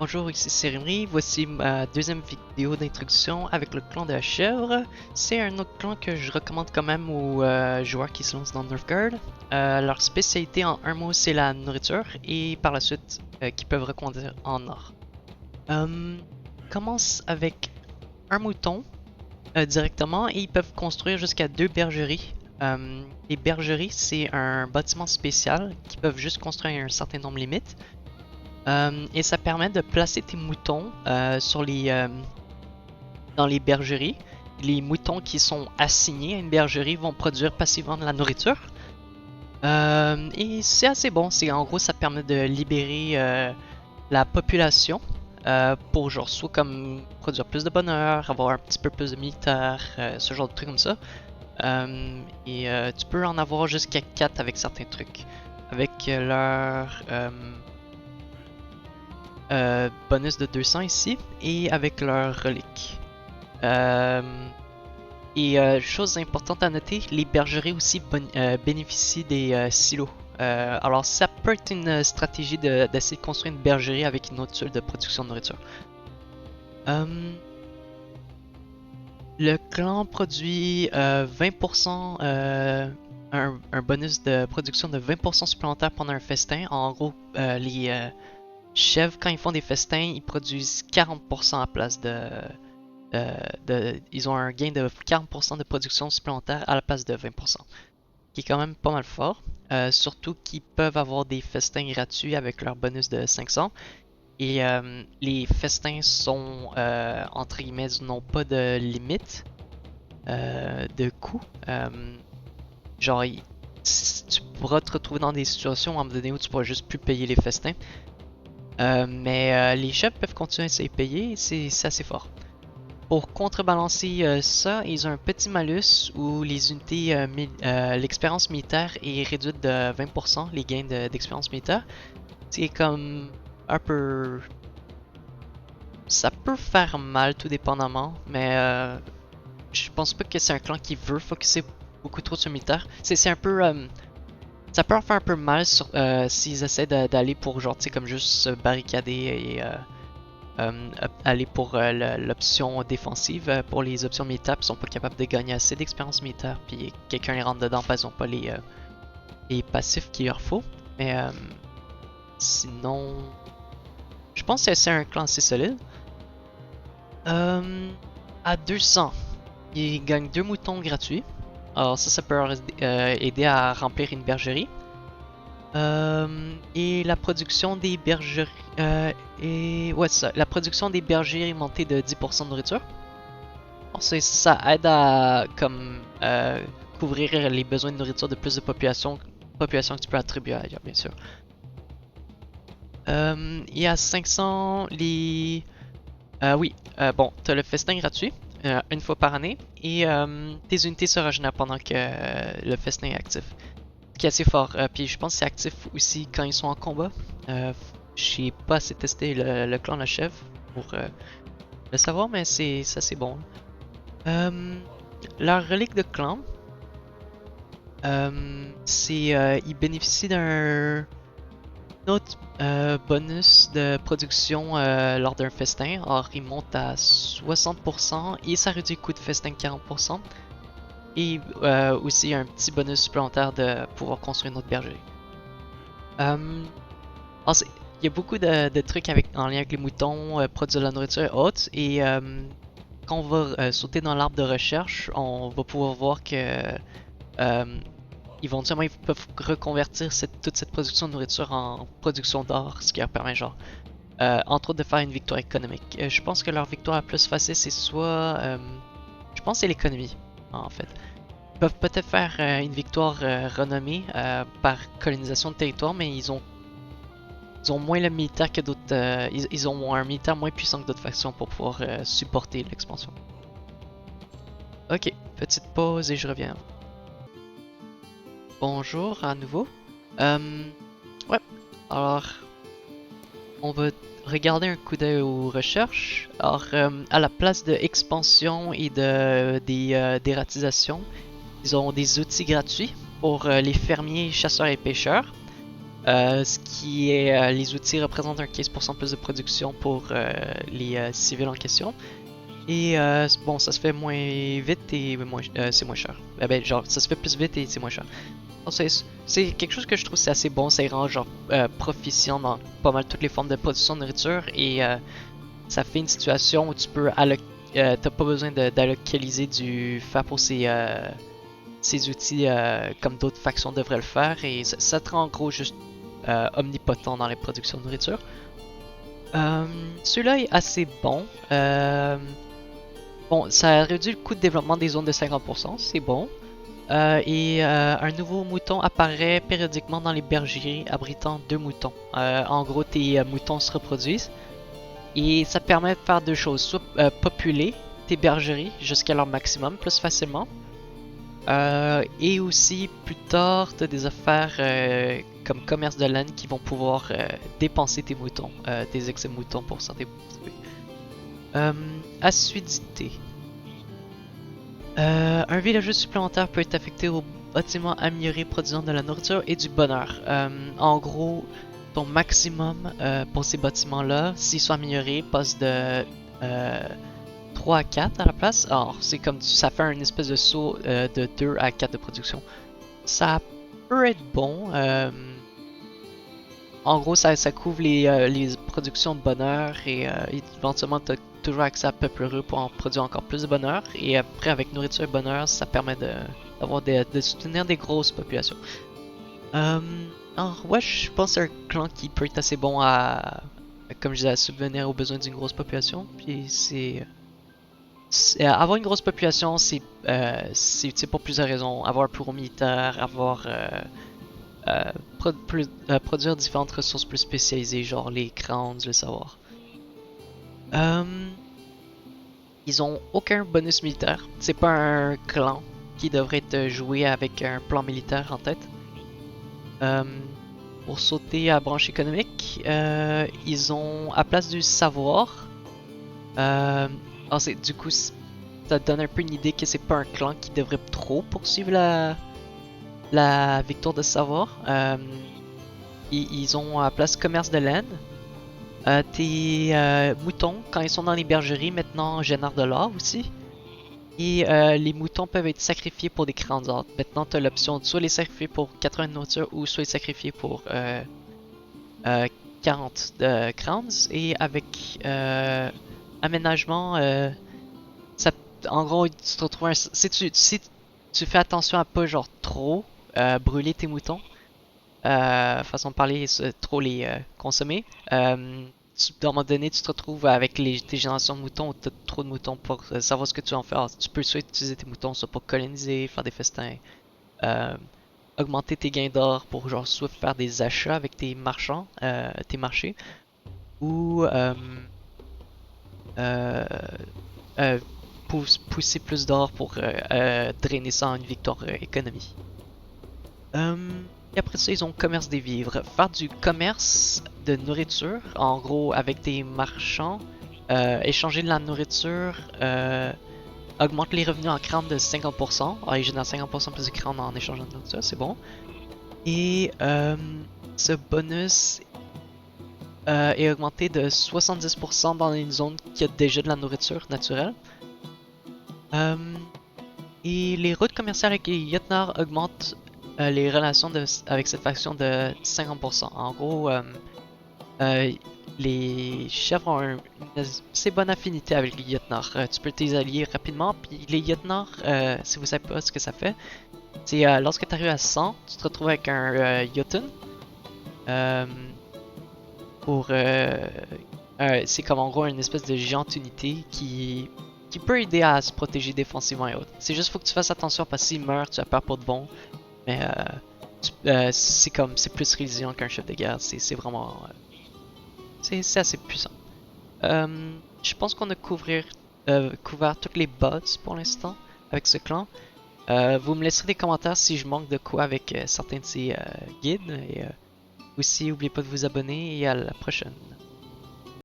Bonjour, ici Cérémonie. Voici ma deuxième vidéo d'introduction avec le clan de la chèvre. C'est un autre clan que je recommande quand même aux joueurs qui se lancent dans Northgard. Leur spécialité en un mot, c'est la nourriture et par la suite, qu'ils peuvent reconduire en or. Commence avec un mouton directement et ils peuvent construire jusqu'à 2 bergeries. Les bergeries, c'est un bâtiment spécial qui peuvent juste construire un certain nombre limite. Et ça permet de placer tes moutons dans les bergeries. Les moutons qui sont assignés à une bergerie vont produire passivement de la nourriture. Et c'est assez bon. En gros, ça permet de libérer la population pour genre soit comme produire plus de bonheur, avoir un petit peu plus de militaires, ce genre de trucs comme ça. Tu peux en avoir jusqu'à 4 avec certains trucs. Avec leur bonus de 200 ici, et avec leur relique. Chose importante à noter, les bergeries aussi bénéficient des silos. Alors ça peut être une stratégie d'essayer de construire une bergerie avec une autre tuile de production de nourriture. Le clan produit 20%, un bonus de production de 20% supplémentaire pendant un festin. En gros, les chèvres, quand ils font des festins, ils produisent 40% à place ils ont un gain de 40% de production supplémentaire à la place de 20%, qui est quand même pas mal fort. Surtout qu'ils peuvent avoir des festins gratuits avec leur bonus de 500. Et les festins sont, entre guillemets, n'ont pas de limite de coût. Genre, tu pourras te retrouver dans des situations à un moment donné où tu pourras juste plus payer les festins. Mais les chefs peuvent continuer à essayer de payer, c'est assez fort. Pour contrebalancer ça, ils ont un petit malus où les unités, l'expérience militaire est réduite de 20%, les gains d'expérience militaire. C'est comme un peu... Ça peut faire mal tout dépendamment, mais je pense pas que c'est un clan qui veut focuser beaucoup trop sur le militaire. C'est un peu... ça peut en faire un peu mal s'ils essaient d'aller pour genre, tu sais, comme juste se barricader et aller pour l'option défensive. Pour les options militaires, ils sont pas capables de gagner assez d'expérience militaire, puis quelqu'un les rentre dedans parce qu'ils n'ont pas les passifs qu'il leur faut. Mais sinon, je pense que c'est un clan assez solide. À 200, ils gagnent 2 moutons gratuits. Alors ça peut leur aider à remplir une bergerie. Et la production des bergeries ouais, ça. La production des bergeries est montée de 10% de nourriture. Alors, ça aide à comme couvrir les besoins de nourriture de plus de population que tu peux attribuer ailleurs, bien sûr. Et à 500, oui, bon, t'as le festin gratuit une fois par année et tes unités se régénèrent pendant que le festin est actif. Qui est assez fort. Puis je pense que c'est actif aussi quand ils sont en combat. J'ai pas assez testé le clan de la chèvre pour le savoir, mais c'est assez bon. Leur relique de clan, ils bénéficient d'un autre bonus de production lors d'un festin. Or, il monte à 60% et ça réduit le coût de festin de 40%. Et aussi un petit bonus supplémentaire de pouvoir construire une autre bergerie. Il y a beaucoup de trucs en lien avec les moutons, produire de la nourriture et autres. Et quand on va sauter dans l'arbre de recherche, on va pouvoir voir que éventuellement ils peuvent reconvertir toute cette production de nourriture en production d'or, ce qui leur permet genre entre autres de faire une victoire économique. Je pense que leur victoire la plus facile c'est soit je pense c'est l'économie en fait. Ils peuvent peut-être faire une victoire renommée par colonisation de territoire, mais ils ont moins le militaire que d'autres. Ils ont un militaire moins puissant que d'autres factions pour pouvoir supporter l'expansion. Ok, petite pause et je reviens. Bonjour à nouveau. Ouais, alors on va regarder un coup d'œil aux recherches. Alors, à la place de expansion et d'éradication, ils ont des outils gratuits pour les fermiers, chasseurs et pêcheurs. Ce qui est les outils représentent un 15% plus de production pour les civils en question. Et bon, ça se fait moins vite et c'est moins cher. Ben, genre, ça se fait plus vite et c'est moins cher. C'est quelque chose que je trouve c'est assez bon, ça rend genre proficient dans pas mal toutes les formes de production de nourriture et ça fait une situation où tu peux t'as pas besoin d'allocaliser du fer pour ces outils comme d'autres factions devraient le faire et ça te rend en gros juste omnipotent dans les productions de nourriture. Celui-là est assez bon. Bon, ça réduit le coût de développement des zones de 50%, c'est bon. Un nouveau mouton apparaît périodiquement dans les bergeries abritant 2 moutons. En gros, tes moutons se reproduisent et ça permet de faire 2 choses. Soit populer tes bergeries jusqu'à leur maximum plus facilement. Et aussi, plus tard, tu as des affaires comme commerce de laine qui vont pouvoir dépenser tes moutons, tes excès moutons pour certains trucs. Assiduité. Un villageux supplémentaire peut être affecté aux bâtiments améliorés produisant de la nourriture et du bonheur. En gros, ton maximum pour ces bâtiments-là, s'ils sont améliorés, passe de 3 à 4 à la place. Alors, c'est comme ça fait un espèce de saut de 2 à 4 de production. Ça peut être bon. En gros, ça couvre les productions de bonheur et éventuellement, tu as toujours accès à Peuple Heureux pour en produire encore plus de bonheur. Et après, avec nourriture et bonheur, ça permet de soutenir des grosses populations. Alors, ouais, je pense que c'est un clan qui peut être assez bon comme je disais, à subvenir aux besoins d'une grosse population. Puis avoir une grosse population, c'est utile pour plusieurs raisons. Avoir un plus gros militaire, euh, produire différentes ressources plus spécialisées, genre les crowns, le savoir. Ils ont aucun bonus militaire. C'est pas un clan qui devrait être joué avec un plan militaire en tête. Euh, pour sauter à branche économique, ils ont à place du savoir. Du coup, ça te donne un peu une idée que c'est pas un clan qui devrait trop poursuivre la victoire de savoir. Ils ont à place commerce de laine. Tes moutons, quand ils sont dans les bergeries, maintenant génèrent de l'or aussi. Et les moutons peuvent être sacrifiés pour des crowns d'or. Maintenant, tu as l'option de soit les sacrifier pour 80 de nourriture ou soit les sacrifier pour 40 de crowns. Et avec aménagement, ça, en gros, tu te retrouves si tu fais attention à pas genre trop brûler tes moutons, façon de parler, trop les consommer. À un moment donné, tu te retrouves avec tes générations de moutons où tu as trop de moutons pour savoir ce que tu vas en faire. Alors, tu peux soit utiliser tes moutons soit pour coloniser, faire des festins, euh, augmenter tes gains d'or pour genre soit faire des achats avec tes marchands, tes marchés, ou euh, euh, pousser plus d'or pour drainer ça en une victoire économie. Et après ça, ils ont commerce des vivres. Faire du commerce de nourriture, en gros, avec des marchands, échanger de la nourriture, augmente les revenus en crâne de 50%. Alors, ils génèrent 50% plus de crâne en échangeant de nourriture, c'est bon. Et ce bonus est augmenté de 70% dans une zone qui a déjà de la nourriture naturelle. Et les routes commerciales avec les Jotnar augmentent les relations avec cette faction de 50%. En gros, les chèvres ont une assez bonne affinité avec les Jotnar. Tu peux t'y allier rapidement. Puis les Jotnar, si vous savez pas ce que ça fait, c'est lorsque tu arrives à 100, tu te retrouves avec un Jotun. C'est comme en gros une espèce de géante unité qui peut aider à se protéger défensivement et autres. C'est juste faut que tu fasses attention parce que s'il meurt, tu as peur pour de bon. Mais c'est plus résilient qu'un chef de guerre. C'est vraiment c'est assez puissant. Je pense qu'on a couvert toutes les bots pour l'instant avec ce clan. Vous me laisserez des commentaires si je manque de quoi avec certains de ces guides. Et aussi, n'oubliez pas de vous abonner et à la prochaine.